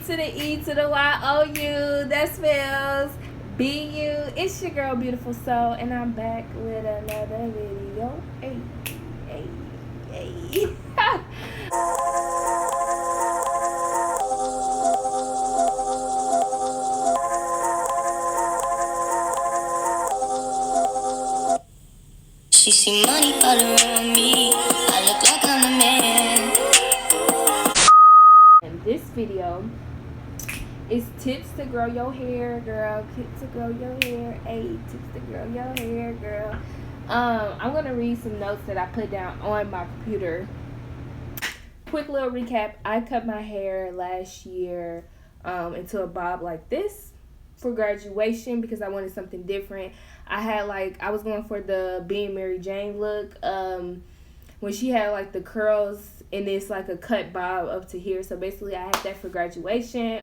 to the E to the Y-O-U. That spells B-U. It's your girl, Beautiful Soul, and I'm back with another video. Hey, hey, hey. She see money all around me. I look like I'm the man. And this video is tips to grow your hair, girl. Tips to grow your hair. Hey, tips to grow your hair, girl. I'm gonna read some notes that I put down on my computer. Quick little recap. I cut my hair last year into a bob like this for graduation because I wanted something different. I was going for the Being Mary Jane look. When she had like the curls and it's like a cut bob up to here. So basically I had that for graduation.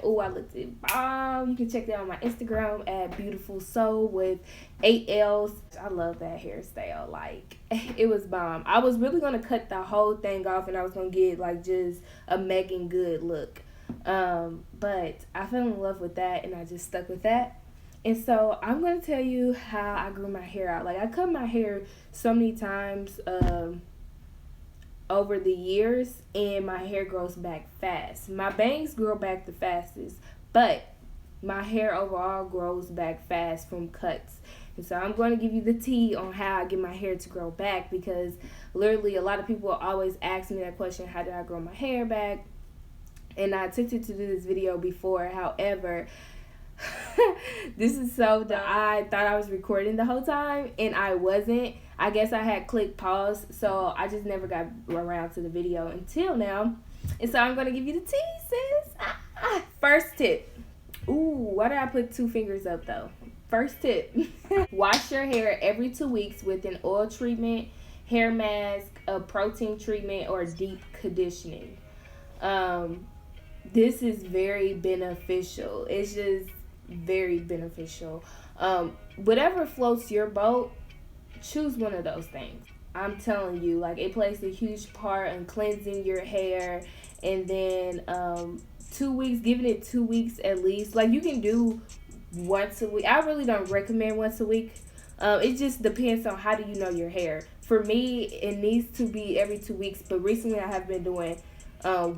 Oh, I looked at bomb. You can check that on my Instagram at Beautiful Soul with 8 L's. I love that hairstyle. Like, it was bomb. I was really going to cut the whole thing off and I was going to get like just a Megan Good look. But I fell in love with that and I just stuck with that. And so I'm going to tell you how I grew my hair out. Like, I cut my hair so many times over the years, and my hair grows back fast. My bangs grow back the fastest, but my hair overall grows back fast from cuts. And so I'm going to give you the tea on how I get my hair to grow back, because literally a lot of people always ask me that question, how did I grow my hair back? And I attempted to do this video before, however, this is so dumb. I thought I was recording the whole time and I wasn't. I guess I had clicked pause, so I just never got around to the video until now. And so I'm going to give you the tea, sis. First tip. Ooh, why did I put 2 fingers up though? First tip. Wash your hair every 2 weeks with an oil treatment, hair mask, a protein treatment, or deep conditioning. This is very beneficial. It's just very beneficial. Whatever floats your boat, choose one of those things. I'm telling you, like, it plays a huge part in cleansing your hair. And then 2 weeks, giving it 2 weeks at least. Like, you can do once a week. I really don't recommend once a week. It just depends on how do you know your hair. For me, it needs to be every 2 weeks, but recently I have been doing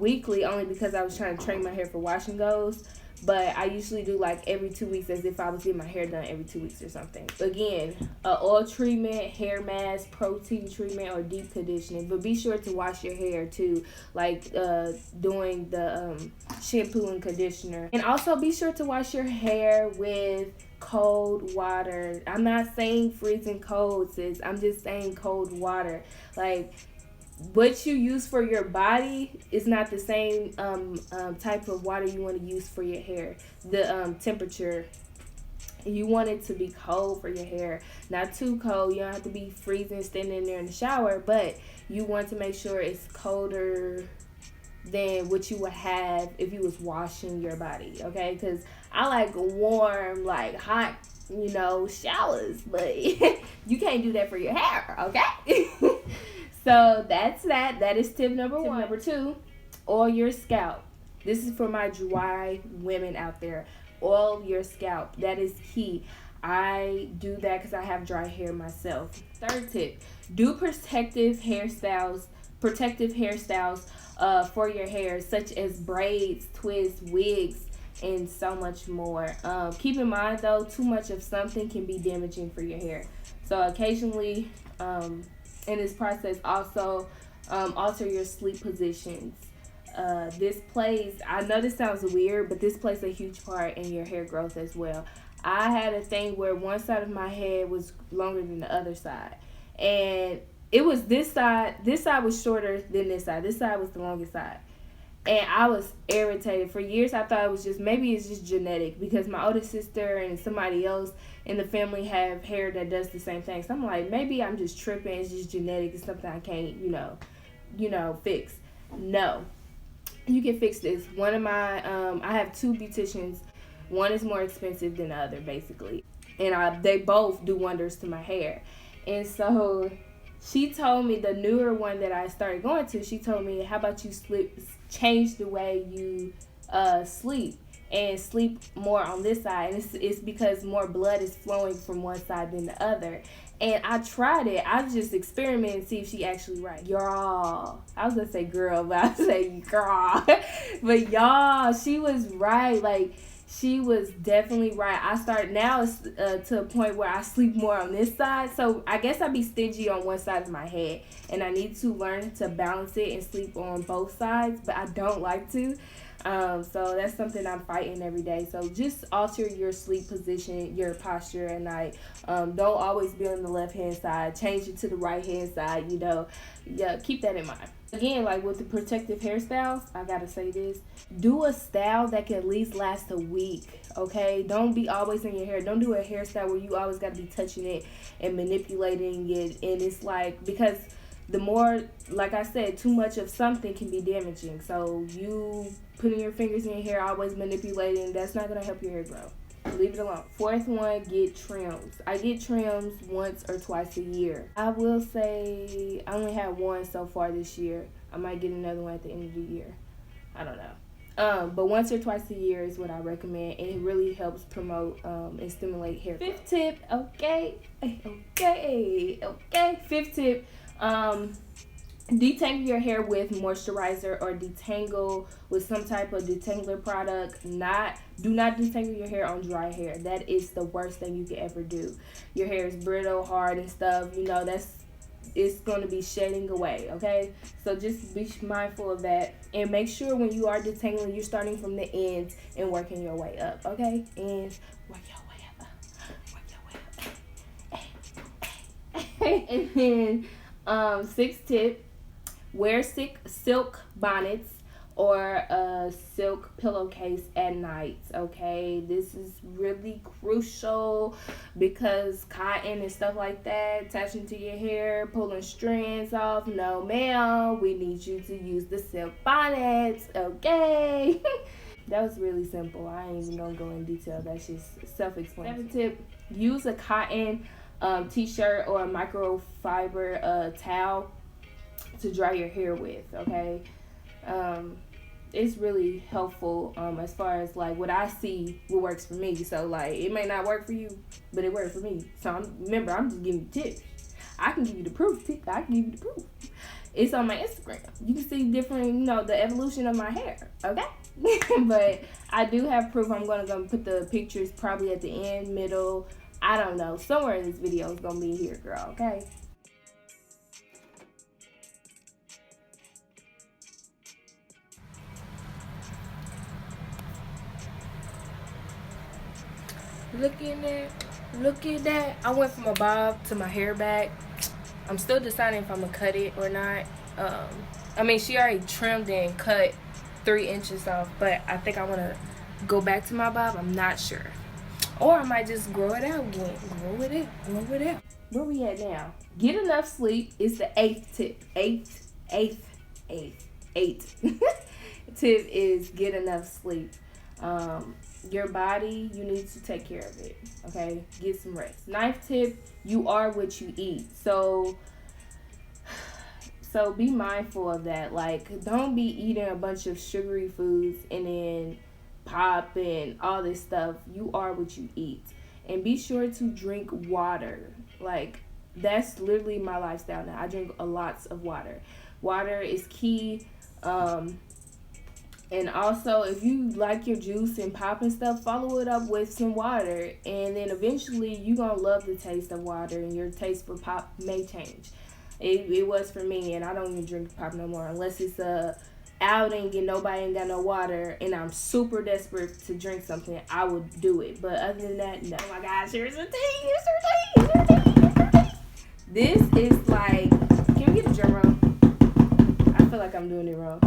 weekly, only because I was trying to train my hair for wash and goes. But I usually do like every 2 weeks, as if I was getting my hair done every 2 weeks or something. Again, oil treatment, hair mask, protein treatment, or deep conditioning. But be sure to wash your hair too, like doing the shampoo and conditioner. And also be sure to wash your hair with cold water. I'm not saying freezing cold, sis. I'm just saying cold water. Like, what you use for your body is not the same type of water you want to use for your hair. The temperature, you want it to be cold for your hair, not too cold. You don't have to be freezing standing in there in the shower, but you want to make sure it's colder than what you would have if you was washing your body, okay? Because I like warm, like hot, showers, but you can't do that for your hair, okay? So that's that. That is tip number 1. Tip number 2, oil your scalp. This is for my dry women out there. Oil your scalp. That is key. I do that because I have dry hair myself. Third tip, do protective hairstyles for your hair, such as braids, twists, wigs, and so much more. Keep in mind though, too much of something can be damaging for your hair. So occasionally, in this process, also alter your sleep positions. I know this sounds weird, but this plays a huge part in your hair growth as well. I had a thing where one side of my head was longer than the other side. And it was this side was shorter than this side. This side was the longest side. And I was irritated. For years, I thought maybe it's just genetic, because my older sister and somebody else in the family have hair that does the same thing. So I'm like, maybe I'm just tripping. It's just genetic. It's something I can't, fix. No. You can fix this. One of my, I have 2 beauticians. One is more expensive than the other, basically. And they both do wonders to my hair. And so she told me, the newer one that I started going to, she told me, how about you change the way you sleep, and sleep more on this side. And it's because more blood is flowing from one side than the other. And I tried it. I just experimented to see if she actually right. Y'all, I was gonna say girl, but I was say girl. But y'all, she was right. Like, she was definitely right. I started, now it's to a point where I sleep more on this side. So I guess I'd be stingy on one side of my head. And I need to learn to balance it and sleep on both sides. But I don't like to. So that's something I'm fighting every day. So just alter your sleep position, your posture at night. Don't always be on the left hand side. Change it to the right hand side, you know. Yeah, keep that in mind. Again, like with the protective hairstyles, I gotta say this. Do a style that can at least last a week, okay? Don't be always in your hair. Don't do a hairstyle where you always gotta be touching it and manipulating it. And it's like, because the more, like I said, too much of something can be damaging. So you putting your fingers in your hair, always manipulating, that's not going to help your hair grow. Leave it alone. Fourth one, get trims. I get trims once or twice a year. I will say I only had one so far this year. I might get another one at the end of the year. I don't know. But once or twice a year is what I recommend, and it really helps promote and stimulate hair growth. Fifth tip, okay. Fifth tip, detangle your hair with moisturizer or detangle with some type of detangler product. Do not detangle your hair on dry hair. That is the worst thing you could ever do. Your hair is brittle, hard, and stuff. You know, it's going to be shedding away, okay? So just be mindful of that. And make sure when you are detangling, you're starting from the ends and working your way up, okay? And work your way up. And then sixth tip, wear silk bonnets or a silk pillowcase at night, okay? This is really crucial because cotton and stuff like that attaching to your hair, pulling strands off. No, ma'am, we need you to use the silk bonnets, okay? That was really simple. I ain't even gonna go in detail. That's just self-explanatory. Seventh tip, use a cotton t-shirt or a microfiber towel to dry your hair with, okay? It's really helpful as far as like what I see, what works for me. So like it may not work for you, but it works for me. So remember, I'm just giving you tips. I can give you the proof. It's on my Instagram. You can see different, you know, the evolution of my hair, okay? But I do have proof. I'm gonna go put the pictures probably at the end, middle, I don't know. Somewhere in this video is gonna be here, girl, okay? Look at that. I went from a bob to my hair back. I'm still deciding if I'm gonna cut it or not. I mean, she already trimmed and cut 3 inches off, but I think I wanna go back to my bob. I'm not sure. Or I might just grow it out again. Grow it out. Where we at now? Get enough sleep is the 8th tip. Eighth tip is get enough sleep. Your body, you need to take care of it, okay? Get some rest. 9th tip, you are what you eat. So be mindful of that. Like, don't be eating a bunch of sugary foods and then pop and all this stuff. You are what you eat. And be sure to drink water. Like, that's literally my lifestyle now. I drink a lot of water. Water is key. And also, if you like your juice and pop and stuff, follow it up with some water. And then eventually, you're going to love the taste of water, and your taste for pop may change. It was for me, and I don't even drink pop no more unless it's a outing and nobody ain't got no water and I'm super desperate to drink something. I would do it. But other than that, no. Oh my gosh, here's your tea. This is like, can we get a drum roll? I feel like I'm doing it wrong.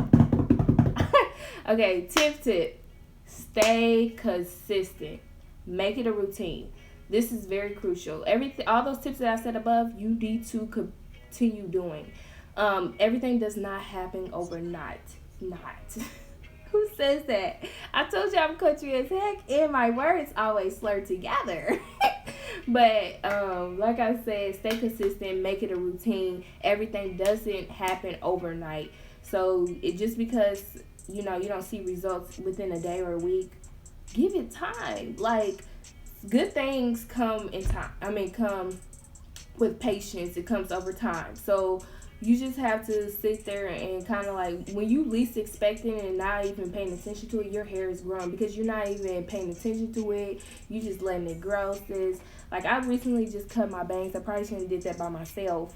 Okay, 10th tip, stay consistent. Make it a routine. This is very crucial. All those tips that I said above, you need to continue doing. Everything does not happen overnight. Who says that? I told you I'm country as heck, and my words always slur together. But like I said, stay consistent, make it a routine. Everything doesn't happen overnight. So it just because you don't see results within a day or a week, give it time. Like, good things come in time. Come with patience. It comes over time. So you just have to sit there and kind of like, when you least expecting and not even paying attention to it, your hair is growing because you're not even paying attention to it. You just letting it grow. Sis, like, I recently just cut my bangs. I probably shouldn't have did that by myself,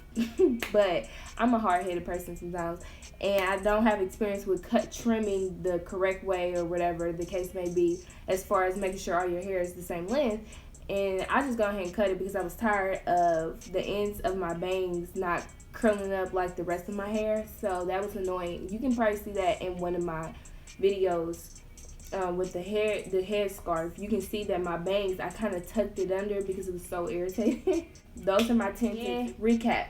but I'm a hard-headed person sometimes, and I don't have experience with trimming the correct way or whatever the case may be, as far as making sure all your hair is the same length. And I just go ahead and cut it because I was tired of the ends of my bangs not curling up like the rest of my hair. So that was annoying. You can probably see that in one of my videos with the head scarf. You can see that my bangs, I kind of tucked it under because it was so irritating. Those are my 10 tips. Recap.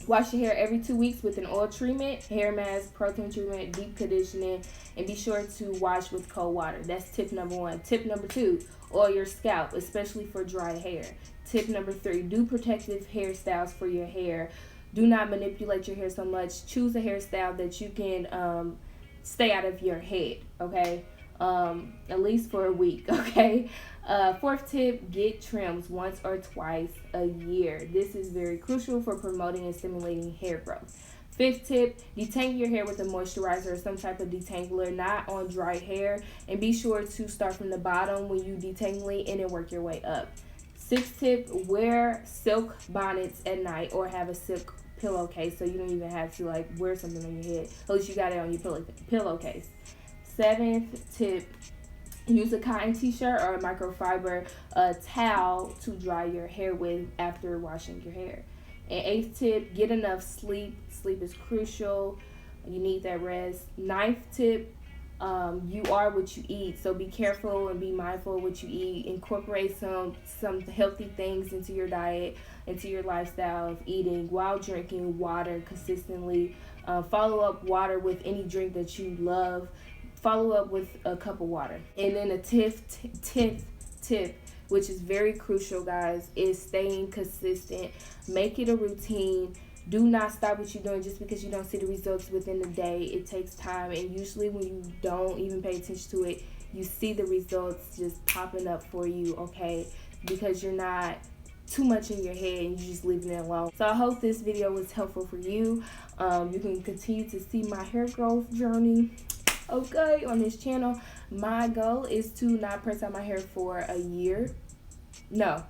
Wash your hair every 2 weeks with an oil treatment, hair mask, protein treatment, deep conditioning, and be sure to wash with cold water. That's tip number 1. Tip number 2, oil your scalp, especially for dry hair. Tip number 3, do protective hairstyles for your hair. Do not manipulate your hair so much. Choose a hairstyle that you can stay out of your head, okay? At least for a week, okay? 4th tip, get trims once or twice a year. This is very crucial for promoting and stimulating hair growth. 5th tip, detangle your hair with a moisturizer or some type of detangler, not on dry hair. And be sure to start from the bottom when you detangle it and then work your way up. 6th tip, wear silk bonnets at night or have a silk pillowcase so you don't even have to like wear something on your head. At least you got it on your pillowcase. 7th tip, use a cotton t-shirt or a microfiber towel to dry your hair with after washing your hair. And 8th tip, get enough sleep. Sleep is crucial. You need that rest. 9th tip, you are what you eat, so be careful and be mindful of what you eat. Incorporate some healthy things into your diet, into your lifestyle of eating while drinking water consistently. Follow up water with any drink that you love. Follow up with a cup of water. And then a 10th tip, which is very crucial, guys, is staying consistent. Make it a routine. Do not stop what you're doing just because you don't see the results within the day. It takes time, and usually when you don't even pay attention to it, you see the results just popping up for you, okay? Because you're not too much in your head and you're just leaving it alone. So I hope this video was helpful for you. You can continue to see my hair growth journey, okay, on this channel. My goal is to not press out my hair for a year. No,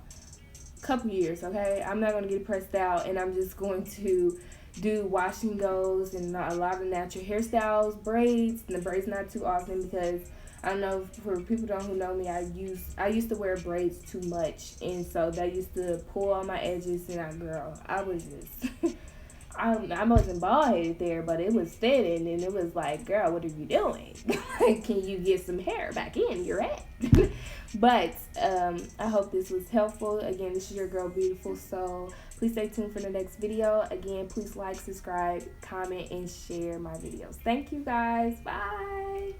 couple years, okay? I'm not going to get it pressed out, and I'm just going to do wash and goes and a lot of natural hairstyles, braids. And the braids not too often because I don't know, for people who know me, I used to wear braids too much, and so that used to pull on my edges, and I was just I wasn't bald headed there, but it was thinning, and it was like, girl, what are you doing? Can you get some hair back in your head? But I hope this was helpful. Again, this is your girl Beautiful, so please stay tuned for the next video. Again, please like, subscribe, comment, and share my videos. Thank you, guys. Bye.